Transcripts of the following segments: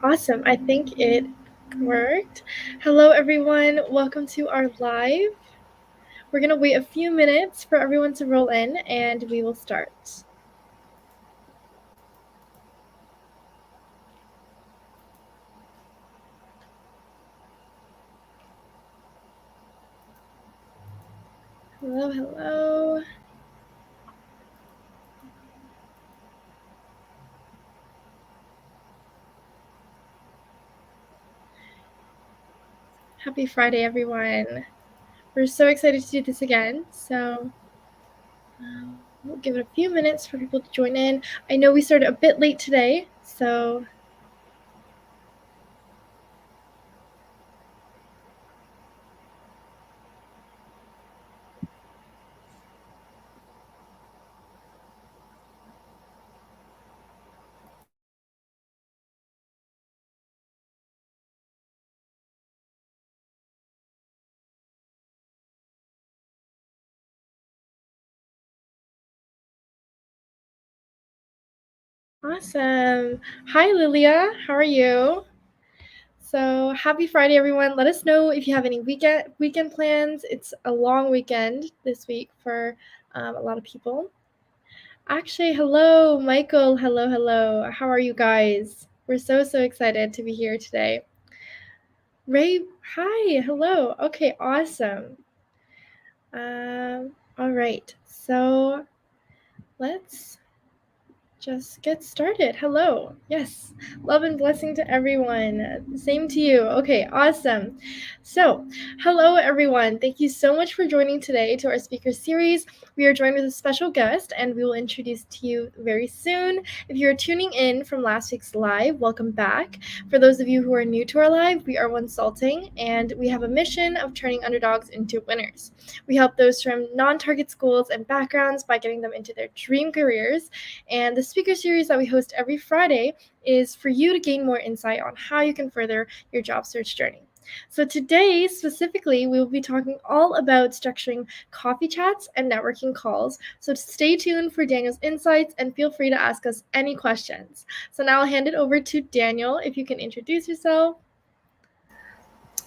Awesome. I think it worked. Hello, everyone. Welcome to our live. We're going to wait a few minutes for everyone to roll in and we will start. Hello, hello. Happy Friday, everyone. We're so excited to do this again. So we'll give it a few minutes for people to join in. I know we started a bit late today, so awesome. Hi, Lilia. How are you? So happy Friday, everyone. Let us know if you have any weekend plans. It's a long weekend this week for a lot of people. Actually, hello, Michael. Hello, hello. How are you guys? We're so excited to be here today. Ray, hi, hello. Okay, awesome. All right. So let's just get started. Hello. Yes. Love and blessing to everyone. Same to you. Okay, awesome. So, hello everyone. Thank you so much for joining today to our speaker series. We are joined with a special guest and we will introduce to you very soon. If you're tuning in from last week's live, welcome back. For those of you who are new to our live, we are Wonsulting and we have a mission of turning underdogs into winners. We help those from non-target schools and backgrounds by getting them into their dream careers. And the speaker series that we host every Friday is for you to gain more insight on how you can further your job search journey. So today, specifically, we will be talking all about structuring coffee chats and networking calls. So stay tuned for Daniel's insights and feel free to ask us any questions. So now I'll hand it over to Daniel, if you can introduce yourself.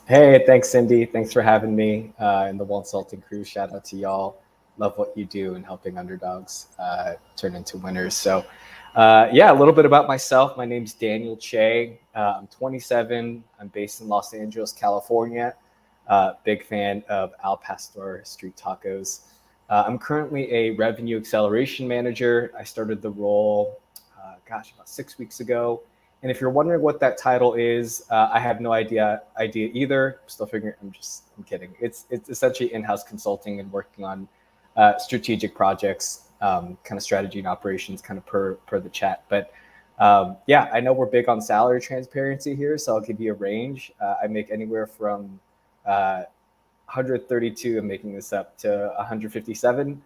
Hey, thanks, Cindy. Thanks for having me in the Wonsulting crew. Shout out to y'all. Love what you do in helping underdogs turn into winners. So, yeah, a little bit about myself. My name's Daniel Che. I'm 27. I'm based in Los Angeles, California. Big fan of Al Pastor street tacos. I'm currently a revenue acceleration manager. I started the role, about 6 weeks ago. And if you're wondering what that title is, I have no idea either. I'm still figuring. I'm kidding. It's essentially in-house consulting and working on strategic projects, kind of strategy and operations, kind of per the chat. But yeah, I know we're big on salary transparency here, so I'll give you a range. I make anywhere from 132, I'm making this up, to 157.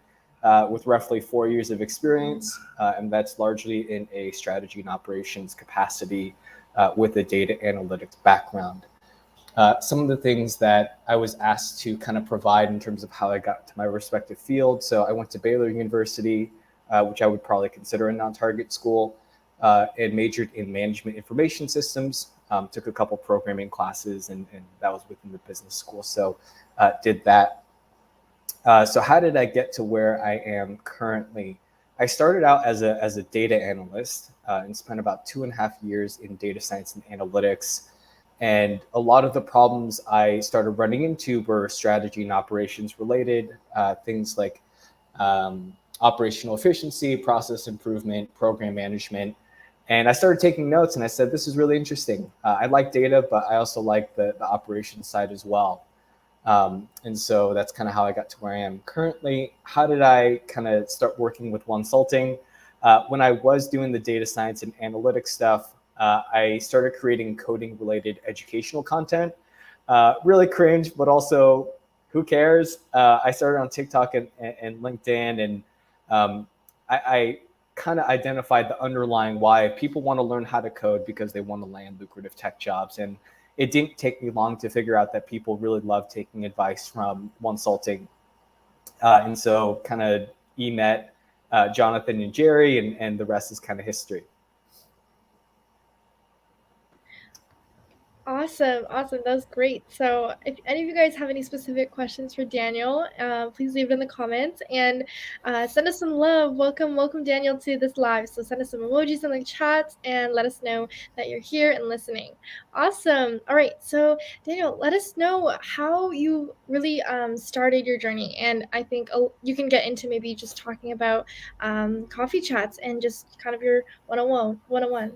With roughly 4 years of experience, and that's largely in a strategy and operations capacity with a data analytics background. Some of the things that I was asked to kind of provide in terms of how I got to my respective field. So I went to Baylor University, which I would probably consider a non-target school, and majored in management information systems. Took a couple programming classes, and that was within the business school. So did that. So how did I get to where I am currently? I started out as a data analyst and spent about 2.5 years in data science and analytics. And a lot of the problems I started running into were strategy and operations related, things like operational efficiency, process improvement, program management. And I started taking notes and I said, this is really interesting. I like data, but I also like the operations side as well. And so that's kind of how I got to where I am currently. How did I kind of start working with Wonsulting? When I was doing the data science and analytics stuff, I started creating coding related educational content. Really cringe, but also who cares? I started on TikTok and LinkedIn, and I kind of identified the underlying why people want to learn how to code because they want to land lucrative tech jobs. And it didn't take me long to figure out that people really love taking advice from Wonsulting. And so kind of met Jonathan and Jerry, and the rest is kind of history. Awesome. That was great. So if any of you guys have any specific questions for Daniel, please leave it in the comments and send us some love. Welcome Daniel to this live. So send us some emojis in the chat and let us know that you're here and listening. Awesome. All right. So Daniel, let us know how you really started your journey. And I think you can get into maybe just talking about coffee chats and just kind of your one-on-one.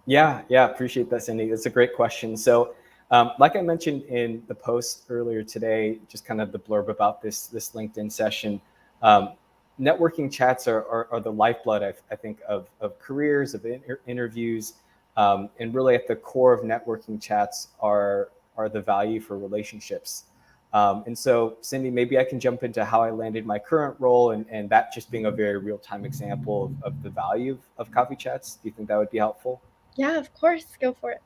Yeah, appreciate that, Cindy. It's a great question. So, like I mentioned in the post earlier today, just kind of the blurb about this LinkedIn session, um, networking chats are the lifeblood, I think, of careers, of interviews, and really at the core of networking chats are the value for relationships. And so, Cindy, maybe I can jump into how I landed my current role and that just being a very real time example of the value of coffee chats. Do you think that would be helpful? Yeah, of course. Go for it.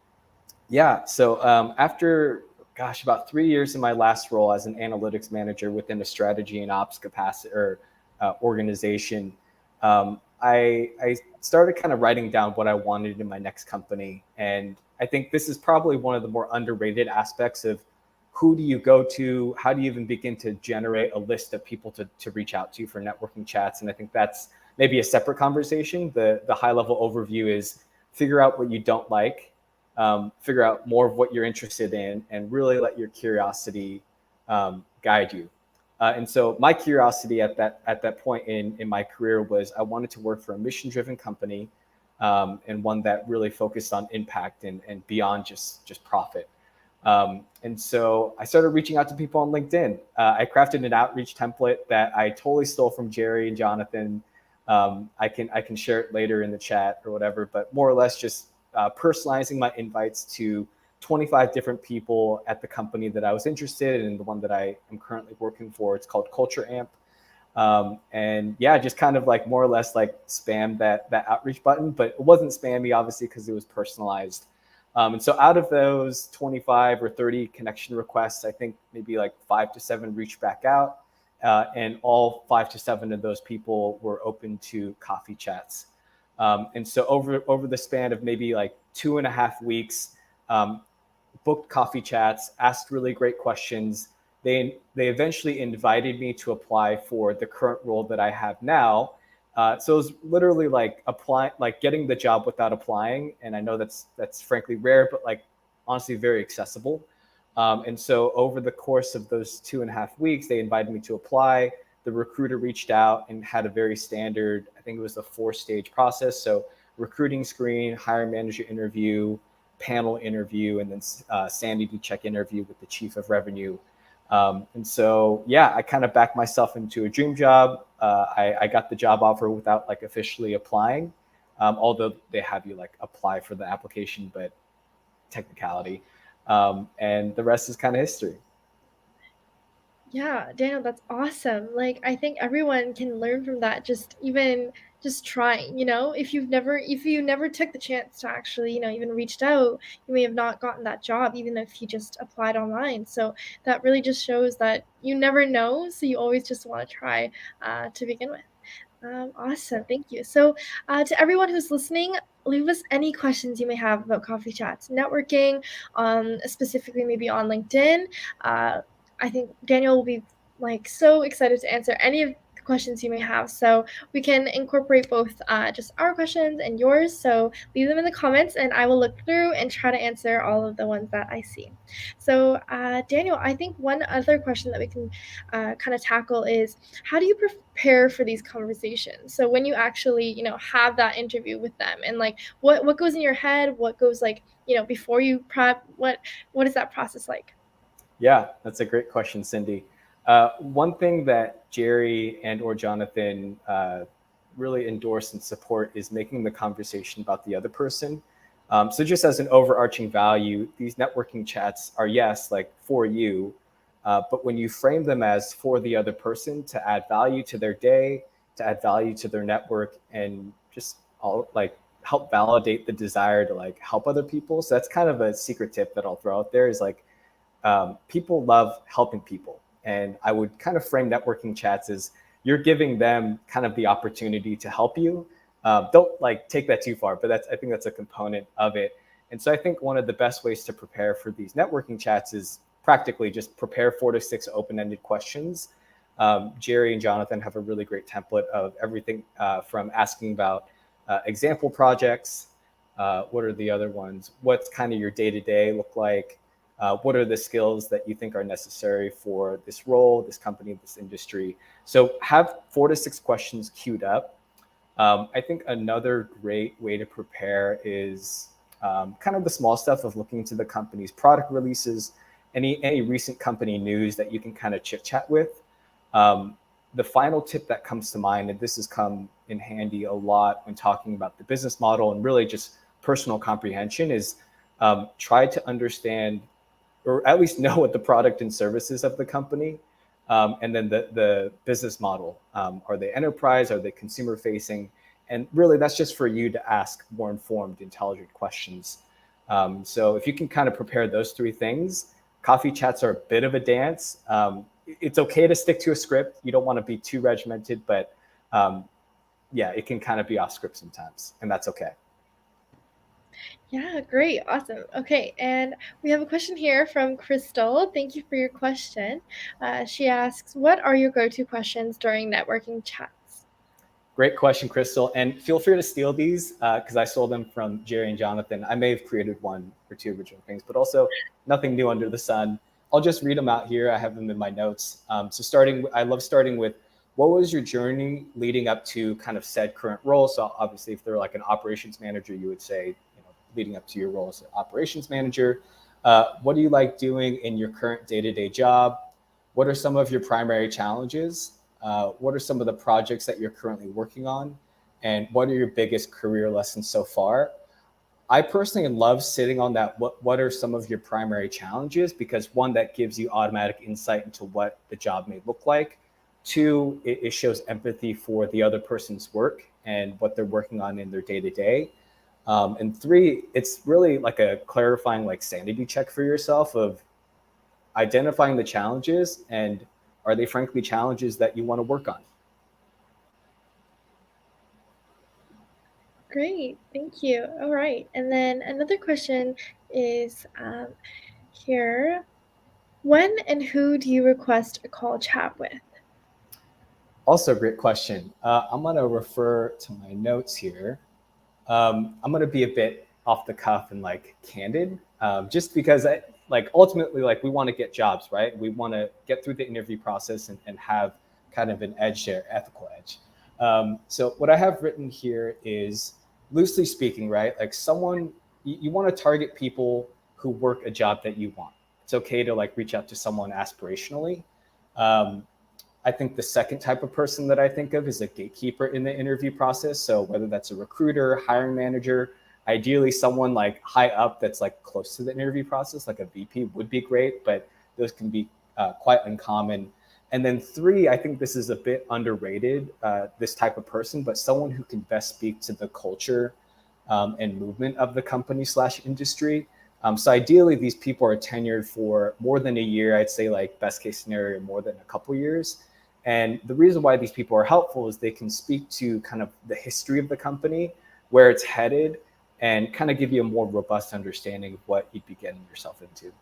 Yeah. So after, about 3 years in my last role as an analytics manager within a strategy and ops capacity or organization, I started kind of writing down what I wanted in my next company. And I think this is probably one of the more underrated aspects of who do you go to? How do you even begin to generate a list of people to reach out to for networking chats? And I think that's maybe a separate conversation. The high level overview is figure out what you don't like, figure out more of what you're interested in, and really let your curiosity guide you. And so my curiosity at that point in my career was I wanted to work for a mission driven company, and one that really focused on impact and beyond just profit. And so I started reaching out to people on LinkedIn. I crafted an outreach template that I totally stole from Jerry and Jonathan. I can share it later in the chat or whatever, but more or less just personalizing my invites to 25 different people at the company that I was interested in, the one that I am currently working for. It's called Culture Amp. And yeah, just kind of like more or less like spam that outreach button, but it wasn't spammy obviously because it was personalized. And so out of those 25 or 30 connection requests, I think maybe like 5 to 7 reached back out. And all 5 to 7 of those people were open to coffee chats. And so over the span of maybe like 2.5 weeks, booked coffee chats, asked really great questions. They eventually invited me to apply for the current role that I have now. So it was literally like getting the job without applying. And I know that's frankly rare, but like honestly very accessible. And so over the course of those 2.5 weeks, they invited me to apply. The recruiter reached out and had a very standard, I think it was a 4-stage process. So recruiting screen, hiring manager interview, panel interview, and then sanity check interview with the chief of revenue. And so, yeah, I kind of backed myself into a dream job. I got the job offer without like officially applying, although they have you like apply for the application, but technicality. And the rest is kind of history. Yeah, Daniel, that's awesome. Like, I think everyone can learn from that, just trying, if you never took the chance to actually, even reached out, you may have not gotten that job, even if you just applied online. So that really just shows that you never know. So you always just want to try to begin with. Awesome. Thank you. So, to everyone who's listening, leave us any questions you may have about coffee chats, networking, specifically maybe on LinkedIn. I think Daniel will be like so excited to answer any of the questions you may have. So we can incorporate both just our questions and yours. So leave them in the comments, and I will look through and try to answer all of the ones that I see. So, Daniel, I think one other question that we can kind of tackle is how do you prepare for these conversations? So when you actually, have that interview with them, and like what goes in your head, what goes like, before you prep, what is that process like? Yeah, that's a great question, Cindy. One thing that Jerry and or Jonathan really endorse and support is making the conversation about the other person. So just as an overarching value, these networking chats are, yes, like for you, but when you frame them as for the other person to add value to their day, to add value to their network, and just all like help validate the desire to like help other people. So that's kind of a secret tip that I'll throw out there is like people love helping people. And I would kind of frame networking chats as you're giving them kind of the opportunity to help you. Don't like take that too far, but I think that's a component of it. And so I think one of the best ways to prepare for these networking chats is practically just prepare 4 to 6 open-ended questions. Jerry and Jonathan have a really great template of everything from asking about example projects. What are the other ones? What's kind of your day-to-day look like? What are the skills that you think are necessary for this role, this company, this industry? So have 4 to 6 questions queued up. I think another great way to prepare is kind of the small stuff of looking into the company's product releases, any recent company news that you can kind of chit chat with. The final tip that comes to mind, and this has come in handy a lot when talking about the business model and really just personal comprehension, is try to understand or at least know what the product and services of the company, and then the business model. Are they enterprise? Are they consumer facing? And really, that's just for you to ask more informed, intelligent questions. So if you can kind of prepare those 3 things, coffee chats are a bit of a dance. It's okay to stick to a script. You don't want to be too regimented, but yeah, it can kind of be off script sometimes, and that's okay. Yeah, great. Awesome. Okay, and we have a question here from Crystal. Thank you for your question. She asks, what are your go-to questions during networking chats? Great question, Crystal. And feel free to steal these because I stole them from Jerry and Jonathan. I may have created 1 or 2 original things, but also nothing new under the sun. I'll just read them out here. I have them in my notes. I love starting with, what was your journey leading up to kind of said current role? So obviously, if they're like an operations manager, you would say, leading up to your role as an operations manager. What do you like doing in your current day-to-day job? What are some of your primary challenges? What are some of the projects that you're currently working on? And what are your biggest career lessons so far? I personally love sitting on that. What are some of your primary challenges? Because 1, that gives you automatic insight into what the job may look like. 2, it shows empathy for the other person's work and what they're working on in their day-to-day. And 3, it's really like a clarifying like sanity check for yourself of identifying the challenges and are they frankly challenges that you want to work on? Great, thank you. All right, and then another question is here. When and who do you request a call chat with? Also a great question. I'm going to refer to my notes here. I'm going to be a bit off the cuff and like candid, just because ultimately we want to get jobs, right? We want to get through the interview process and have kind of an edge there, ethical edge. So what I have written here is loosely speaking, right? Like you want to target people who work a job that you want. It's okay to like reach out to someone aspirationally. I think the second type of person that I think of is a gatekeeper in the interview process. So whether that's a recruiter, hiring manager, ideally someone like high up that's like close to the interview process, like a VP would be great, but those can be quite uncommon. And then 3, I think this is a bit underrated, this type of person, but someone who can best speak to the culture and movement of the company / industry. So ideally, these people are tenured for more than a year. I'd say like best case scenario, more than a couple years. And the reason why these people are helpful is they can speak to kind of the history of the company, where it's headed, and kind of give you a more robust understanding of what you'd be getting yourself into.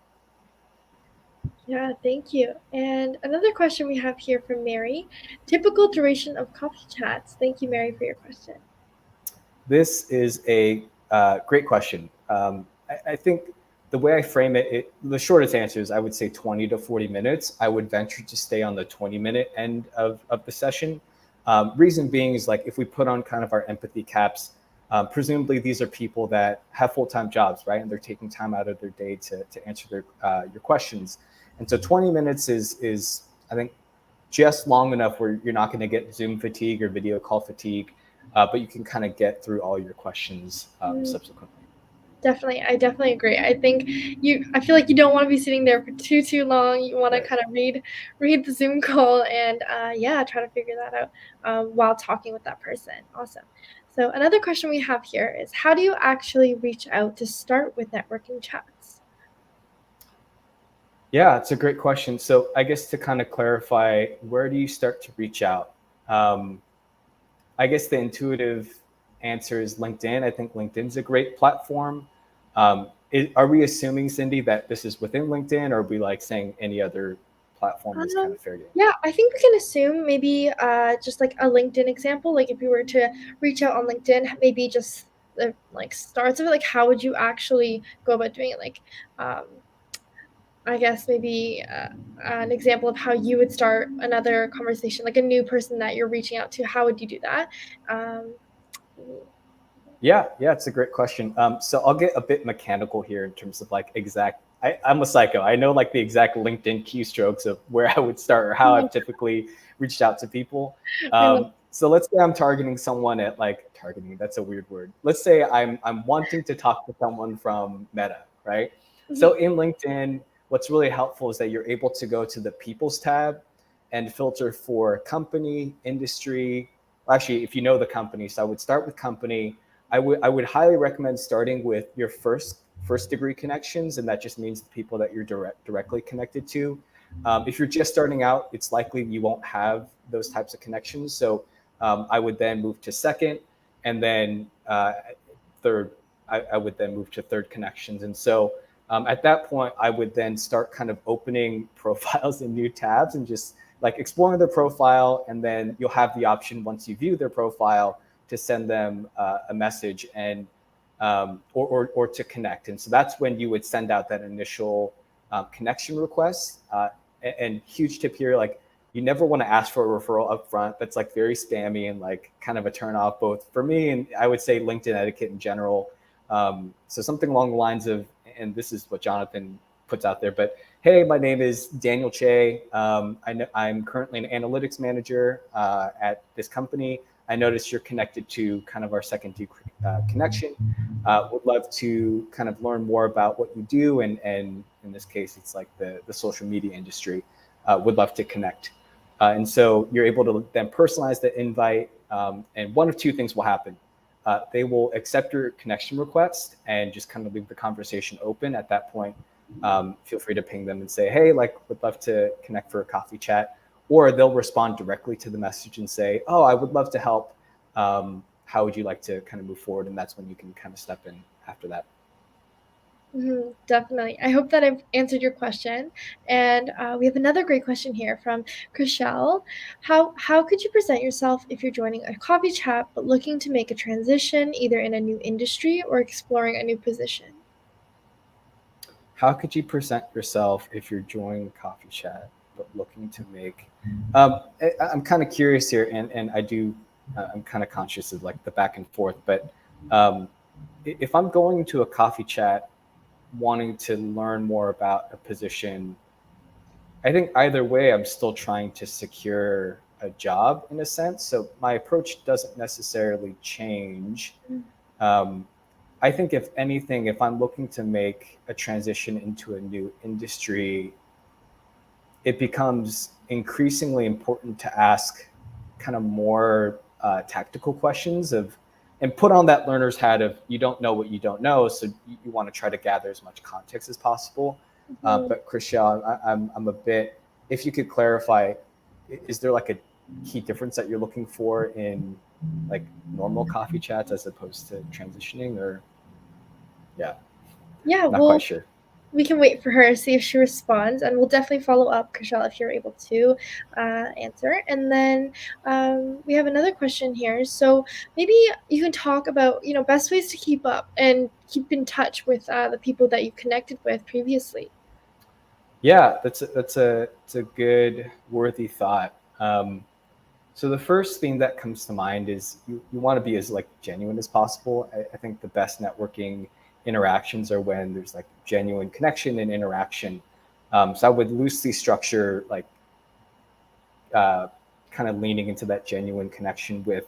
Yeah, thank you. And another question we have here from Mary. Typical duration of coffee chats. Thank you, Mary, for your question. This is a great question. I think the way I frame it, the shortest answer is I would say 20 to 40 minutes. I would venture to stay on the 20-minute end of the session. Reason being is like if we put on kind of our empathy caps, presumably these are people that have full-time jobs, right? And they're taking time out of their day to answer your questions. And so 20 minutes is I think just long enough where you're not going to get Zoom fatigue or video call fatigue, but you can kind of get through all your questions subsequently. Definitely, I definitely agree. I feel like you don't want to be sitting there for too long. You want to kind of read the Zoom call and try to figure that out while talking with that person. Awesome. So another question we have here is, how do you actually reach out to start with networking chats? Yeah, it's a great question. So I guess to kind of clarify, where do you start to reach out? I guess the intuitive answer is LinkedIn. I think LinkedIn's a great platform. Are we assuming, Cindy, that this is within LinkedIn, or are we like saying any other platform is kind of fair game? Yeah, I think we can assume maybe just like a LinkedIn example. Like if you were to reach out on LinkedIn, maybe just the like starts of it. Like how would you actually go about doing it? Like I guess maybe an example of how you would start another conversation, like a new person that you're reaching out to. How would you do that? Um, Yeah, it's a great question. So I'll get a bit mechanical here in terms of like exact. I'm a psycho. I know like the exact LinkedIn keystrokes of where I would start or how I've typically reached out to people. I love. So let's say I'm targeting someone at like targeting. That's a weird word. Let's say I'm wanting to talk to someone from Meta, right? So in LinkedIn, what's really helpful is that you're able to go to the People's tab and filter for company, industry. Well, actually, if you know the company, so I would start with company. I would highly recommend starting with your first degree connections, and that just means the people that you're directly connected to. If you're just starting out, it's likely you won't have those types of connections. So I would then move to second, and then third. I would then move to third connections, and so at that point, I would then start kind of opening profiles in new tabs and just like exploring their profile, and then you'll have the option once you view their profile to send them a message and or to connect. And so that's when you would send out that initial connection request. And huge tip here, like you never want to ask for a referral up front. That's like very spammy and like kind of a turn off both for me and I would say LinkedIn etiquette in general. So something along the lines of, and this is what Jonathan puts out there, but hey, my name is Daniel Che. I'm currently an analytics manager at this company. I noticed you're connected to kind of our second connection. Would love to kind of learn more about what you do, and in this case, it's like the social media industry. Would love to connect, and so you're able to then personalize the invite, and one of two things will happen. They will accept your connection request and just kind of leave the conversation open. At that point, feel free to ping them and say, hey, like, would love to connect for a coffee chat. Or they'll respond directly to the message and say, oh, I would love to help. How would you like to kind of move forward? And that's when you can kind of step in after that. Definitely. I hope that I've answered your question. And we have another great question here from Chriselle. How could you present yourself if you're joining a coffee chat but looking to make a transition either in a new industry or exploring a new position? How could you present yourself if you're joining coffee chat but looking to make? I'm kind of curious here, and I'm kind of conscious of like the back and forth. But if I'm going to a coffee chat wanting to learn more about a position, I think either way, I'm still trying to secure a job in a sense. So my approach doesn't necessarily change. Um, I think if anything, if I'm looking to make a transition into a new industry, it becomes increasingly important to ask kind of more tactical questions of, and put on that learner's hat of you don't know what you don't know, so you want to try to gather as much context as possible. But Chriselle, I'm a bit. If you could clarify, is there like a key difference that you're looking for in like normal coffee chats as opposed to transitioning, or yeah, Yeah, not quite well, sure. we can wait for her to see if she responds, and we'll definitely follow up, Chriselle, if you're able to answer. And then we have another question here. So maybe you can talk about best ways to keep up and keep in touch with the people that you connected with previously. Yeah, that's a good worthy thought. So the first thing that comes to mind is you want to be as like genuine as possible. I think the best networking interactions are when there's like genuine connection and interaction. So I would loosely structure like uh, kind of leaning into that genuine connection with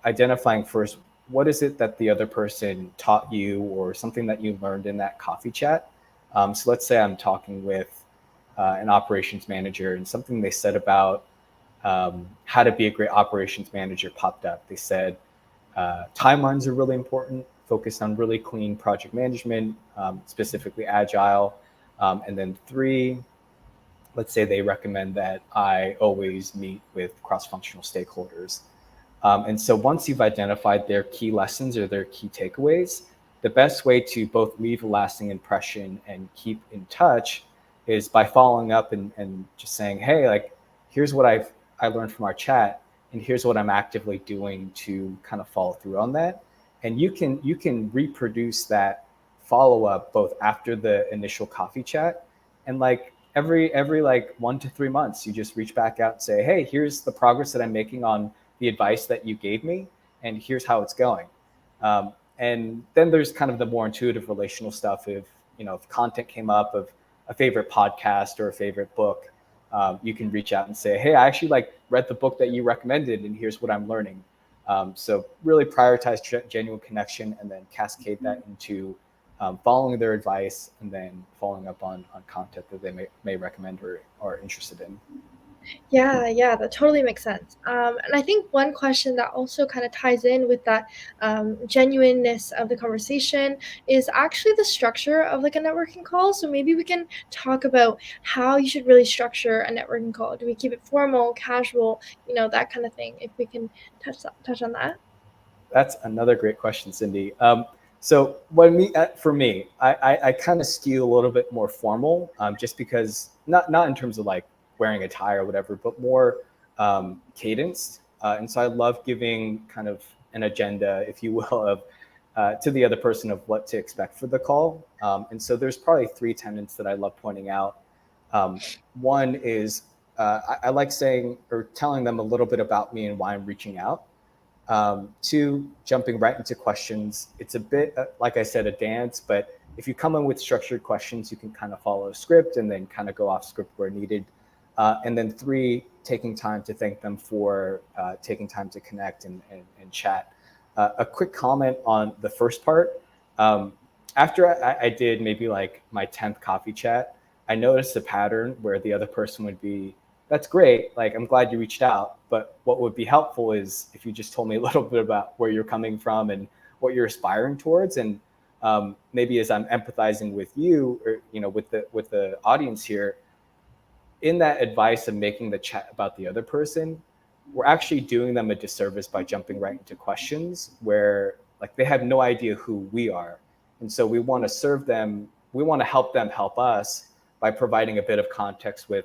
identifying first what is it that the other person taught you or something that you learned in that coffee chat. So let's say I'm talking with an operations manager and something they said about how to be a great operations manager popped up. They said timelines are really important, focused on really clean project management, specifically agile. And then three, let's say they recommend that I always meet with cross-functional stakeholders. And so once you've identified their key lessons or their key takeaways, the best way to both leave a lasting impression and keep in touch is by following up and just saying, hey, like, here's what I learned from our chat, and here's what I'm actively doing to kind of follow through on that. And you can reproduce that follow up both after the initial coffee chat, and like every like 1 to 3 months, you just reach back out and say, hey, here's the progress that I'm making on the advice that you gave me, and here's how it's going. And then there's kind of the more intuitive relational stuff. If content came up of a favorite podcast or a favorite book, you can reach out and say, hey, I actually like read the book that you recommended, and here's what I'm learning. So really prioritize genuine connection, and then cascade that into following their advice, and then following up on content that they may recommend or are interested in. Yeah, that totally makes sense. And I think one question that also kind of ties in with that genuineness of the conversation is actually the structure of like a networking call. So maybe we can talk about how you should really structure a networking call. Do we keep it formal, casual, that kind of thing? If we can touch on that. That's another great question, Cindy. For me, I kind of skew a little bit more formal, just because not in terms of like wearing a tie or whatever, but more cadenced. And so I love giving kind of an agenda, if you will, of to the other person of what to expect for the call. And so there's probably three tenets that I love pointing out. Um, One is I like saying or telling them a little bit about me and why I'm reaching out. Two, jumping right into questions. It's a bit, like I said, a dance, but if you come in with structured questions, you can kind of follow a script and then kind of go off script where needed. And then three, taking time to thank them for taking time to connect and chat. A quick comment on the first part. Um, After I did maybe like my 10th coffee chat, I noticed a pattern where the other person would be, that's great. Like, I'm glad you reached out. But what would be helpful is if you just told me a little bit about where you're coming from and what you're aspiring towards. And maybe as I'm empathizing with you, or with the audience here, in that advice of making the chat about the other person, we're actually doing them a disservice by jumping right into questions where like they have no idea who we are. And so we want to serve them, we want to help them help us by providing a bit of context with,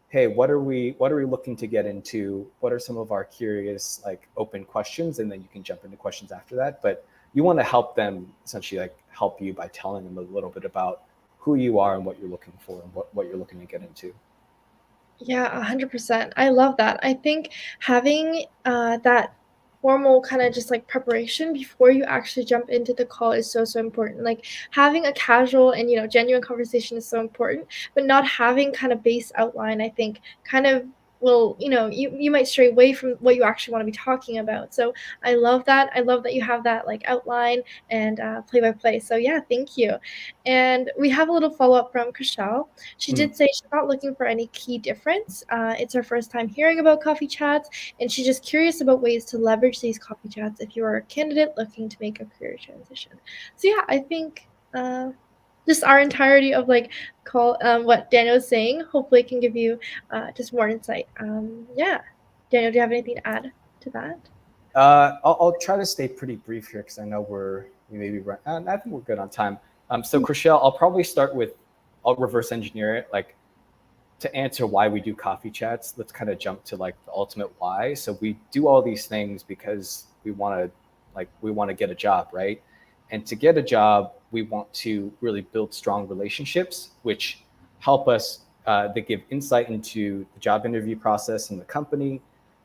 hey, what are we looking to get into? What are some of our curious, like, open questions? And then you can jump into questions after that. But you want to help them essentially like help you by telling them a little bit about who you are and what you're looking for and what you're looking to get into. Yeah, 100%. I love that. I think having that formal kind of just like preparation before you actually jump into the call is so important. Like having a casual and genuine conversation is so important, but not having kind of base outline, I think kind of will, you might stray away from what you actually want to be talking about. So I love that. I love that you have that like outline and play by play. So yeah, thank you. And we have a little follow up from Chriselle. She Mm. did say she's not looking for any key difference. It's her first time hearing about coffee chats, and she's just curious about ways to leverage these coffee chats if you are a candidate looking to make a career transition. So yeah, I think just our entirety of like call what Daniel was saying hopefully can give you just more insight. Yeah, Daniel, do you have anything to add to that? I'll try to stay pretty brief here because I know we maybe run. I think we're good on time. So, Chriselle, I'll probably start with, I'll reverse engineer it. Like, to answer why we do coffee chats, let's kind of jump to like the ultimate why. So we do all these things because we want to get a job, right? And to get a job, we want to really build strong relationships, which help us. They give insight into the job interview process in the company.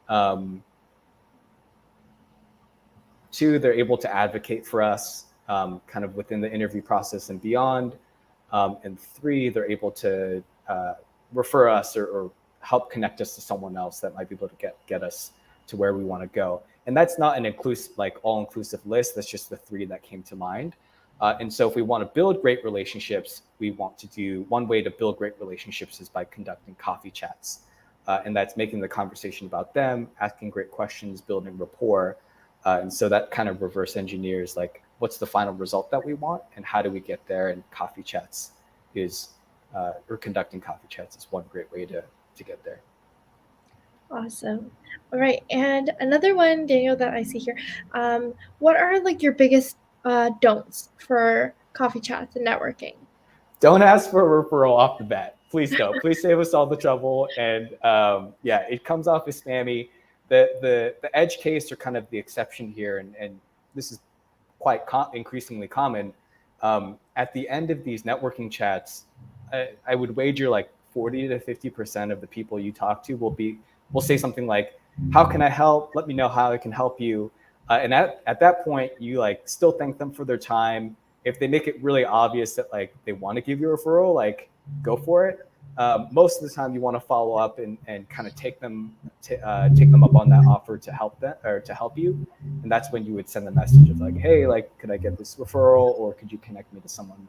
Um, Two, they're able to advocate for us kind of within the interview process and beyond. And three, they're able to refer us or help connect us to someone else that might be able to get us to where we want to go. And that's not an inclusive, like all inclusive list. That's just the three that came to mind. And so if we want to build great relationships, we want to do one way to build great relationships is by conducting coffee chats. And that's making the conversation about them, asking great questions, building rapport. And so that kind of reverse engineers like what's the final result that we want and how do we get there. And coffee chats is, or conducting coffee chats is one great way to get there. Awesome. All right. And another one, Daniel, that I see here. What are like your biggest don'ts for coffee chats and networking? Don't ask for a referral off the bat. Please don't. Please save us all the trouble. And yeah, it comes off as spammy. The edge case are kind of the exception here, and this is quite increasingly common. At the end of these networking chats, I would wager like 40 to 50% of the people you talk to will say something like, "How can I help? Let me know how I can help you." And at that point, you like still thank them for their time. If they make it really obvious that like they want to give you a referral, like go for it. Most of the time, you want to follow up and kind of take them up on that offer to help them or to help you, and that's when you would send the message of like, hey, like, could I get this referral, or could you connect me to someone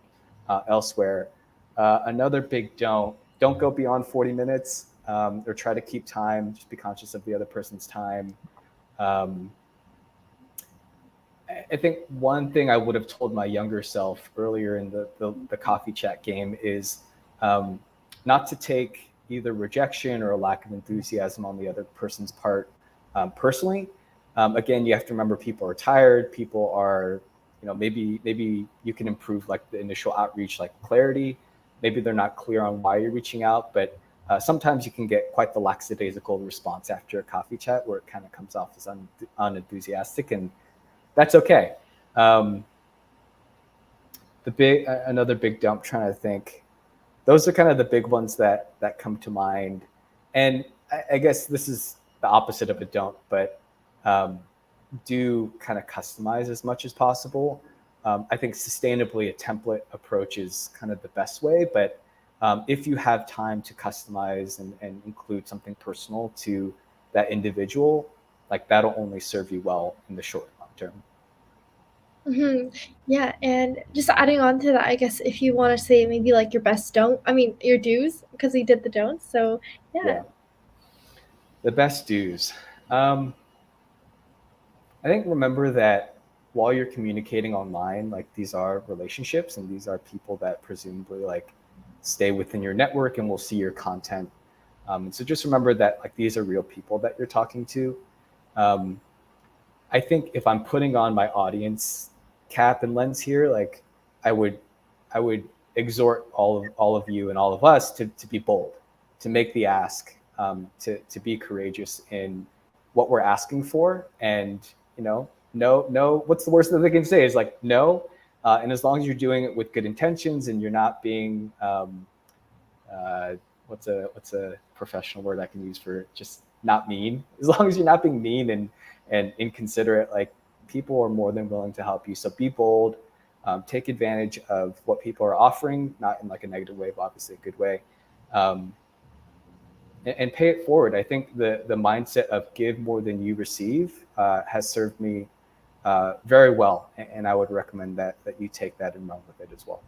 elsewhere? Another big don't go beyond 40 minutes, or try to keep time. Just be conscious of the other person's time. Um, I think one thing I would have told my younger self earlier in the coffee chat game is um, not to take either rejection or a lack of enthusiasm on the other person's part personally. Again, you have to remember people are tired. People are, maybe you can improve like the initial outreach, like clarity. Maybe they're not clear on why you're reaching out, but sometimes you can get quite the lackadaisical response after a coffee chat where it kind of comes off as unenthusiastic, and that's okay. Um, another big dump. Trying to think. Those are kind of the big ones that come to mind, and I guess this is the opposite of a don't, but um, do kind of customize as much as possible. I think sustainably a template approach is kind of the best way, but if you have time to customize and include something personal to that individual, like that'll only serve you well in the short and long term. Mm-hmm. Yeah, and just adding on to that, I guess if you want to say maybe like your best don't, I mean your do's, because we did the don'ts. So yeah. Yeah, the best dues. Um, I think remember that while you're communicating online, like these are relationships and these are people that presumably like stay within your network and will see your content. So just remember that like these are real people that you're talking to. Um, I think if I'm putting on my audience cap and lens here, like I would I would exhort all of you and all of us to be bold, to make the ask, to be courageous in what we're asking for, and no, what's the worst that they can say is like no, and as long as you're doing it with good intentions and you're not being uh, what's a professional word I can use for just not mean. As long as you're not being mean and inconsiderate, like people are more than willing to help you. So be bold, take advantage of what people are offering, not in like a negative way, but obviously a good way, um, and pay it forward. I think the mindset of give more than you receive has served me very well, and I would recommend that you take that and run with it as well.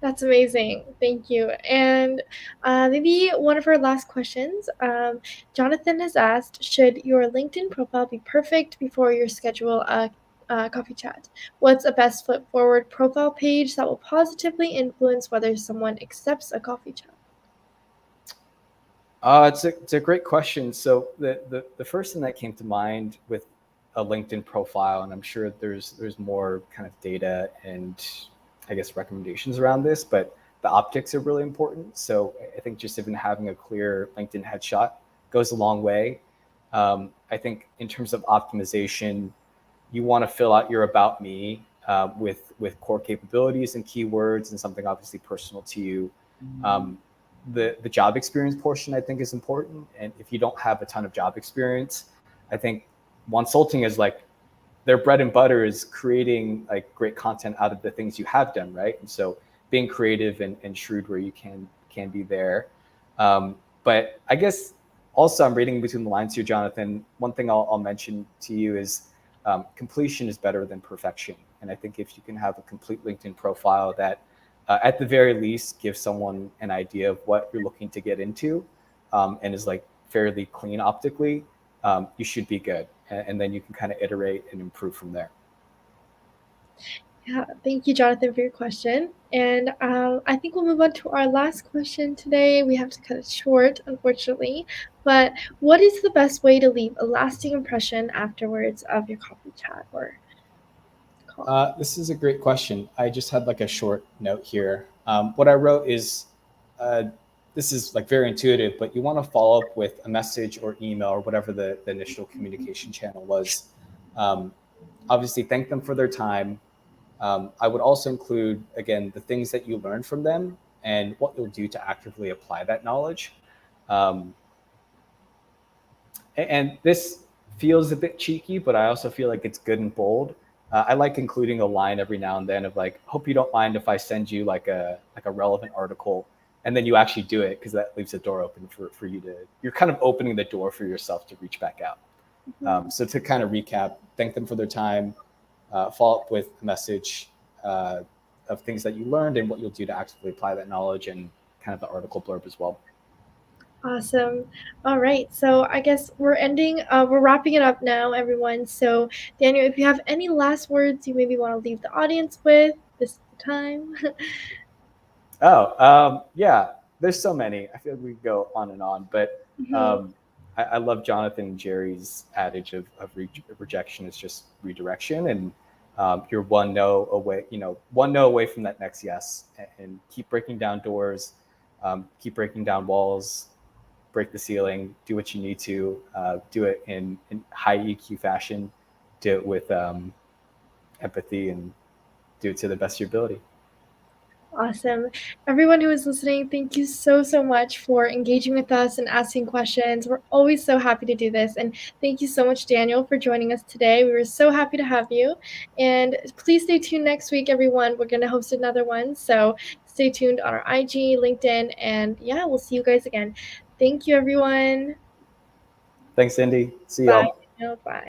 That's amazing. Thank you. And maybe one of our last questions. Jonathan has asked, should your LinkedIn profile be perfect before you schedule a coffee chat? What's a best foot forward profile page that will positively influence whether someone accepts a coffee chat? It's a great question. So the first thing that came to mind with a LinkedIn profile, and I'm sure there's more kind of data and I guess recommendations around this, but the optics are really important. So I think just even having a clear LinkedIn headshot goes a long way. I think in terms of optimization, you want to fill out your about me with core capabilities and keywords and something obviously personal to you. Um, the job experience portion I think is important, and if you don't have a ton of job experience, I think Wonsulting is like their bread and butter is creating like great content out of the things you have done, right? And so being creative and shrewd where you can be there. But I guess also I'm reading between the lines here, Jonathan. One thing I'll mention to you is completion is better than perfection. And I think if you can have a complete LinkedIn profile that at the very least gives someone an idea of what you're looking to get into, and is like fairly clean optically, you should be good. And then you can kind of iterate and improve from there. Yeah, thank you, Jonathan, for your question. And I think we'll move on to our last question today. We have to cut it short, unfortunately. But what is the best way to leave a lasting impression afterwards of your coffee chat or call? This is a great question. I just had like a short note here. What I wrote is, uh, this is like very intuitive, but you want to follow up with a message or email or whatever the initial communication channel was. Um, Obviously, thank them for their time. I would also include, again, the things that you learned from them and what you'll do to actively apply that knowledge. Um, and this feels a bit cheeky, but I also feel like it's good and bold. I like including a line every now and then of like, hope you don't mind if I send you like a relevant article, and then you actually do it because that leaves the door open for you to. You're kind of opening the door for yourself to reach back out. So to kind of recap, thank them for their time, follow up with a message uh, of things that you learned and what you'll do to actively apply that knowledge, and kind of the article blurb as well. Awesome. All right. So I guess we're wrapping it up now, everyone. So Daniel, if you have any last words you maybe want to leave the audience with, this is the time. Oh, yeah. There's so many. I feel like we could go on and on, but Mhm. um, I love Jonathan and Jerry's adage of rejection is just redirection, and you're one no away. One no away from that next yes, and keep breaking down doors, keep breaking down walls, break the ceiling, do what you need to, do it in high EQ fashion, do it with empathy, and do it to the best of your ability. Awesome. Everyone who is listening, thank you so, so much for engaging with us and asking questions. We're always so happy to do this. And thank you so much, Daniel, for joining us today. We were so happy to have you. And please stay tuned next week, everyone. We're going to host another one. So stay tuned on our IG, LinkedIn, and yeah, we'll see you guys again. Thank you, everyone. Thanks, Cindy. See Bye. y'all. Daniel. Bye.